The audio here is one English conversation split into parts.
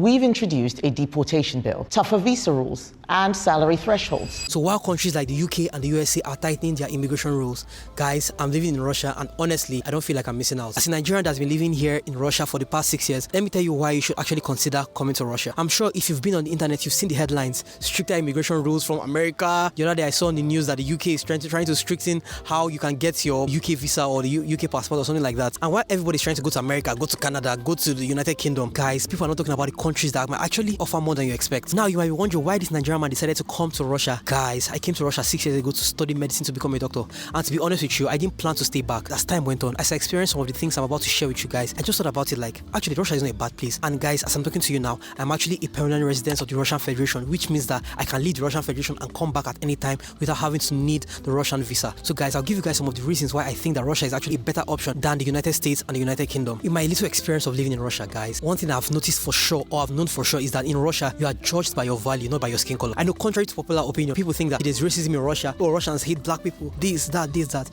we've introduced a deportation bill, tougher visa rules, and salary thresholds. So while countries like the UK and the USA are tightening their immigration rules, guys, I'm living in Russia and honestly, I don't feel like I'm missing out. As a Nigerian that's been living here in Russia for the past 6 years, let me tell you why you should actually consider coming to Russia. I'm sure if you've been on the internet, you've seen the headlines, stricter immigration rules from America. The other day I saw on the news that the UK is trying to strengthen how you can get your UK visa or the UK passport or something like that. And while everybody's trying to go to America, go to Canada, go to the United Kingdom, guys, people are not talking about the countries that might actually offer more than you expect. Now you might be wondering why this Nigerian man decided to come to Russia. Guys, I came to Russia 6 years ago to study medicine to become a doctor. And to be honest with you, I didn't plan to stay back. As time went on, as I experienced some of the things I'm about to share with you guys, I just thought about it like, actually Russia is not a bad place. And guys, as I'm talking to you now, I'm actually a permanent resident of the Russian Federation, which means that I can leave the Russian Federation and come back at any time without having to need the Russian visa. So guys, I'll give you guys some of the reasons why I think that Russia is actually a better option than the United States and the United Kingdom. In my little experience of living in Russia, guys, one thing I've noticed for sure, or I've known for sure, is that in Russia, you are judged by your value, not by your skin color. I know contrary to popular opinion, people think that it is racism in Russia, or Russians hate black people, this, that.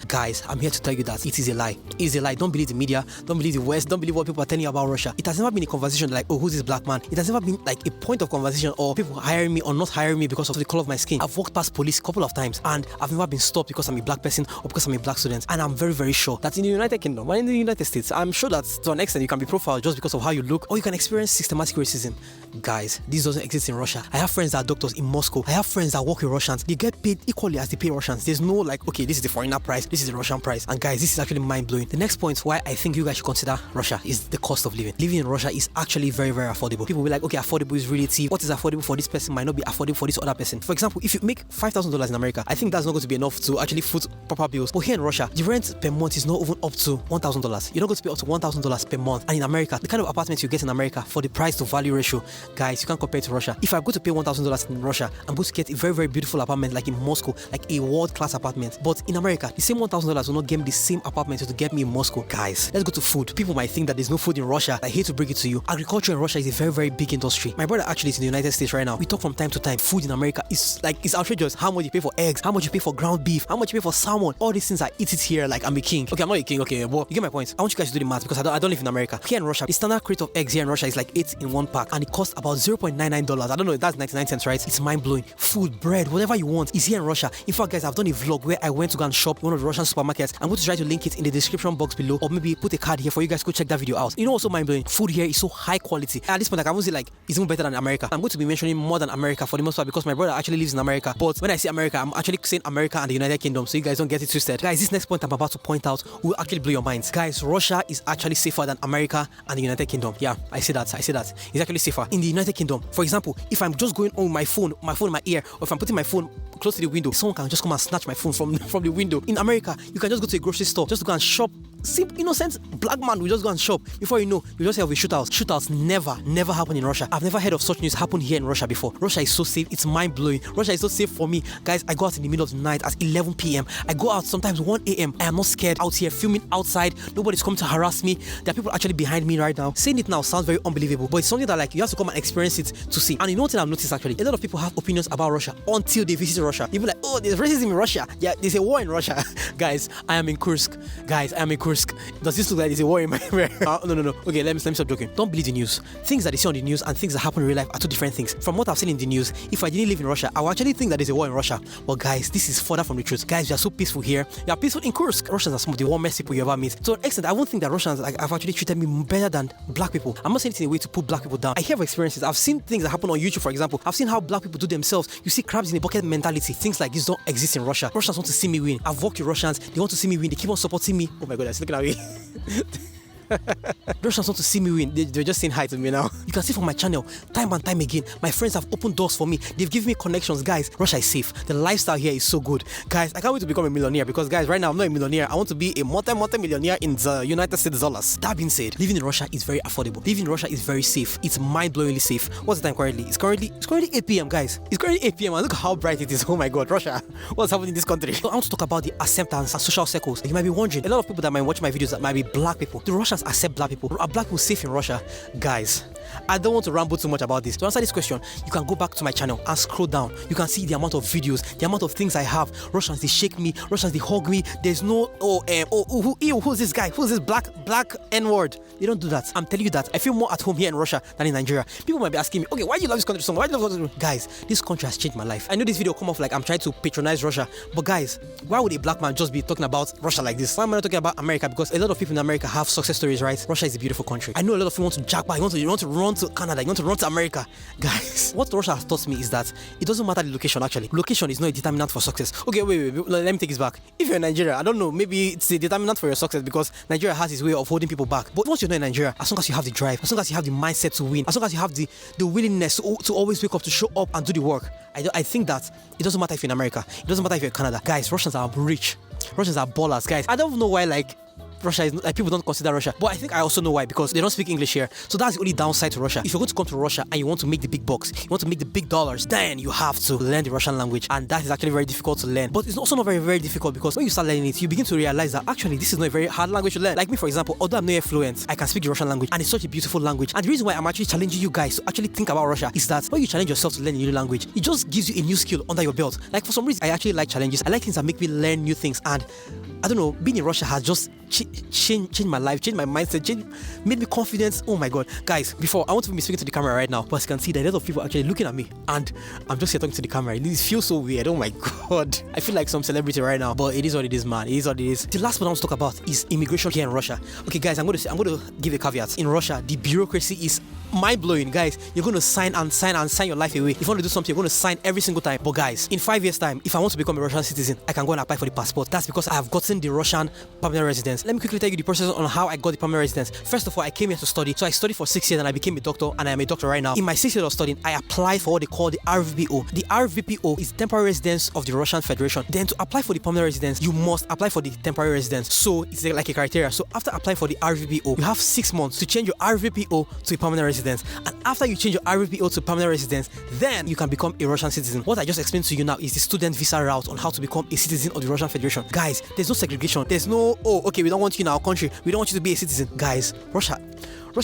Guys, I'm here to tell you that it is a lie. It is a lie. Don't believe the media, don't believe the West, don't believe what people are telling you about Russia. It has never been a conversation like, oh, who's this black man? It has never been like a point of conversation or people hiring me or not hiring me because of the color of my skin. I've walked past police a couple of times and I've never been stopped because I'm a black person or because I'm a black student. And I'm very, very sure that in the United Kingdom or in the United States, I'm sure that to an extent you can be profiled just because of how you look, or you can experience systematic racism. Guys, this doesn't exist in Russia. I have friends that are doctors in Moscow. I have friends that work with Russians. They get paid equally as they pay Russians. There's no like, okay, this is the foreigner price, this is the Russian price. And guys, this is actually mind-blowing. The next point why I think you guys should consider Russia is the cost of living. Living in Russia is actually very, very affordable. People will be like, okay, affordable is relative. What is affordable for this person might not be affordable for this other person. For example, if you make $5,000 in America, I think that's not going to be enough to actually foot proper bills. But here in Russia, the rent per month is not even up to $1,000. You're not going to pay up to $1,000 per month. And in America, the kind of apartment you get in America for the price to value ratio, guys, you can't compare it to Russia. If I'm going to pay $1,000 in Russia, I'm going to get a very, very beautiful apartment like in Moscow, like a world-class apartment. But in America, the same $1,000 will not get me the same apartment to get me in Moscow. Guys, let's go to food. People might think that there's no food in Russia. I hate to break it to you. Agriculture in Russia is a very, very big industry. My brother actually is in the United States right now. We talk from time to time. Food in America is like, it's outrageous. How much you pay for eggs, how much you pay for ground beef, how much you pay for salmon. All these things I eat it here like I'm a king. Okay, I'm not a king, okay, but you get my point. I want you guys to do the math because I don't live in America. Here in Russia, the standard crate of eggs here in Russia is like 8 in one pack and it costs about $0.99. I don't know if that's 99 cents, right? It's mind-blowing. Food, bread, whatever you want is here in Russia. In fact, guys, I've done a vlog where I went to go and shop in one of the Russian supermarkets. I'm going to try to link it in the description box below or maybe put a card here for you guys to check that video out. You know what's so mind-blowing? Food here is so high quality. At this point, like, I won't say like it's even better than America. I'm going to be mentioning more than America for the most part because my brother actually lives in America. But when I say America, I'm actually saying America and the United Kingdom, so you guys don't get it twisted. Guys, this next point I'm about to point out will actually blow your minds. Guys, Russia is actually safer than America and the United Kingdom. Yeah, I say that. It's actually safer. In the United Kingdom, for example, if I'm just going on with my phone in my ear, or if I'm putting my phone close to the window, someone can just come and snatch my phone from the window. In America, you can just go to a grocery store, just go and shop. Simple, innocent black man will just go and shop. Before you know, you just have a shootout. Shootouts never happen in Russia. I've never heard of such news happen here in Russia before. Russia is so safe. It's mind-blowing. Russia is so safe for me. Guys, I go out in the middle of the night at 11 p.m. I go out sometimes 1 a.m. I am not scared out here filming outside. Nobody's coming to harass me. There are people actually behind me right now. Saying it now sounds very unbelievable, but it's something that like you have to come and experience it to see. And you know what I've noticed actually? A lot of people have opinions about Russia until they visit Russia. You'll be like, oh, there's racism in Russia. Yeah, there's a war in Russia. Guys, I am in Kursk. Does this look like there's a war in my no. Okay, let me stop joking. Don't believe the news. Things that they see on the news and things that happen in real life are two different things. From what I've seen in the news, if I didn't live in Russia, I would actually think that there's a war in Russia. But guys, this is further from the truth. Guys, we are so peaceful here. We are peaceful in Kursk. Russians are some of the warmest people you ever meet. To an extent, I won't think that Russians have actually treated me better than black people. I'm not saying it in a way to put black people down. I have experiences. I've seen things that happen on YouTube, for example. I've seen how black people do themselves. You see crabs in a bucket mentality. Things like this don't exist in Russia. Russians want to see me win. I've worked with Russians. They want to see me win. They keep on supporting me. Oh my God, that's looking at me. Russians want to see me win. They're just saying hi to me now. You can see from my channel, time and time again, my friends have opened doors for me. They've given me connections. Guys, Russia is safe. The lifestyle here is so good. Guys, I can't wait to become a millionaire because, guys, right now I'm not a millionaire. I want to be a multi-millionaire in the United States dollars. That being said, living in Russia is very affordable. Living in Russia is very safe. It's mind-blowingly safe. What's the time currently? It's currently 8 p.m. guys. It's currently 8 p.m. and look how bright it is. Oh my God, Russia. What's happening in this country? So I want to talk about the acceptance and social circles. You might be wondering, a lot of people that might watch my videos that might be black people. The Russians Russians accept black people? Are black people safe in Russia? Guys, I don't want to ramble too much about this. To answer this question, you can go back to my channel and scroll down. You can see the amount of videos, the amount of things I have. Russians, they shake me. Russians, they hug me. There's no, who's this guy? Who's this black N-word? They don't do that. I'm telling you that. I feel more at home here in Russia than in Nigeria. People might be asking me, okay, why do you love this country so much? Why do you love this country? Guys, this country has changed my life. I know this video come off like I'm trying to patronize Russia, but guys, why would a black man just be talking about Russia like this? Why am I not talking about America? Because a lot of people in America have success stories, right? Russia is a beautiful country. I know a lot of you want to jackpot, you want to run to Canada, you want to run to America. Guys, what Russia has taught me is that it doesn't matter the location actually. Location is not a determinant for success. Okay, wait, let me take this back. If you're in Nigeria, I don't know, maybe it's a determinant for your success because Nigeria has its way of holding people back. But once you're not in Nigeria, as long as you have the drive, as long as you have the mindset to win, as long as you have the willingness to always wake up, to show up and do the work, I think that it doesn't matter if you're in America, it doesn't matter if you're in Canada. Guys, Russians are rich. Russians are ballers, guys. I don't know why Russia is like people don't consider Russia, but I think I also know why, because they don't speak English here. So that's the only downside to Russia. If you're going to come to Russia and you want to make the big bucks, you want to make the big dollars, then you have to learn the Russian language, and that is actually very difficult to learn. But it's also not very, very difficult, because when you start learning it, you begin to realize that actually this is not a very hard language to learn. Like me, for example, although I'm not yet fluent, I can speak the Russian language, and it's such a beautiful language. And the reason why I'm actually challenging you guys to actually think about Russia is that when you challenge yourself to learn a new language, it just gives you a new skill under your belt. Like for some reason, I actually like challenges. I like things that make me learn new things, and I don't know, being in Russia has just changed my life, changed my mindset, made me confident. Oh my god, guys, before I want to be speaking to the camera right now, but you can see that a lot of people actually looking at me, and I'm just here talking to the camera. It feels so weird. Oh my god, I feel like some celebrity right now, but it is what it is, man. It is what it is. The last one I want to talk about is immigration here in Russia. Okay, guys, I'm going to give a caveat. In Russia, the bureaucracy is mind-blowing. Guys, you're going to sign your life away. If you want to do something, you're going to sign every single time. But guys, in 5 years time, if I want to become a Russian citizen, I can go and apply for the passport. That's because I have gotten the Russian permanent residence. Let me quickly tell you the process on how I got the permanent residence. First of all, I came here to study. So I studied for 6 years and I became a doctor, and I am a doctor right now. In my 6 years of studying, I applied for what they call the RVPO. The RVPO is temporary residence of the Russian Federation. Then to apply for the permanent residence, you must apply for the temporary residence. So it's like a criteria. So after applying for the RVPO, you have 6 months to change your RVPO to a permanent residence. And after you change your RVPO to permanent residence, then you can become a Russian citizen. What I just explained to you now is the student visa route on how to become a citizen of the Russian Federation. Guys, there's no segregation. There's no, oh, okay, we don't want you in our country. We don't want you to be a citizen. Guys, Russia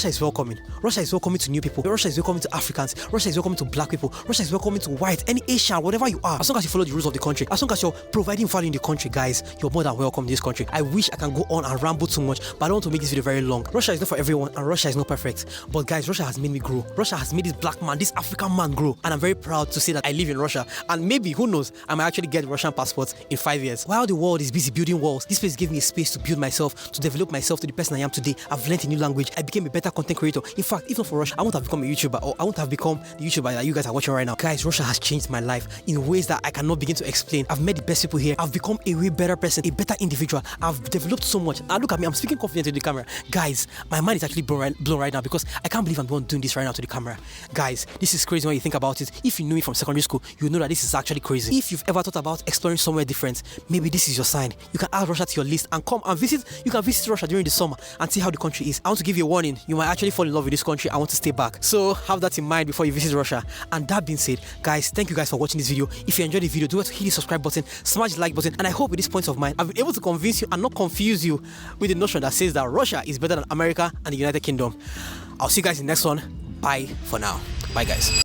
is welcoming. Russia is welcoming to new people. Russia is welcoming to Africans. Russia is welcoming to black people. Russia is welcoming to white, any Asian, whatever you are. As long as you follow the rules of the country, as long as you're providing value in the country, guys, you're more than welcome in this country. I wish I can go on and ramble too much, but I don't want to make this video very long. Russia is not for everyone, and Russia is not perfect. But guys, Russia has made me grow. Russia has made this black man, this African man grow. And I'm very proud to say that I live in Russia. And maybe, who knows, I might actually get Russian passports in 5 years. While the world is busy building walls, this place gave me a space to build myself, to develop myself to the person I am today. I've learned a new language. I became a better content creator. In fact, if not for Russia, I won't have become a YouTuber, or I won't have become the YouTuber that you guys are watching right now. Guys, Russia has changed my life in ways that I cannot begin to explain. I've met the best people here. I've become a way better person, a better individual. I've developed so much. Now look at me, I'm speaking confidently to the camera. Guys, my mind is actually blown right now, because I can't believe I'm the one doing this right now to the camera. Guys, this is crazy when you think about it. If you knew me from secondary school, you know that this is actually crazy. If you've ever thought about exploring somewhere different, maybe this is your sign. You can add Russia to your list and come and visit. You can visit Russia during the summer and see how the country is. I want to give you a warning. You might actually fall in love with this country. I want to stay back. So have that in mind before you visit Russia. And that being said, guys, thank you guys for watching this video. If you enjoyed the video, do hit the subscribe button, smash the like button, and I hope with these points of mine, I've been able to convince you and not confuse you with the notion that says that Russia is better than America and the United Kingdom. I'll see you guys in the next one. Bye for now. Bye, guys.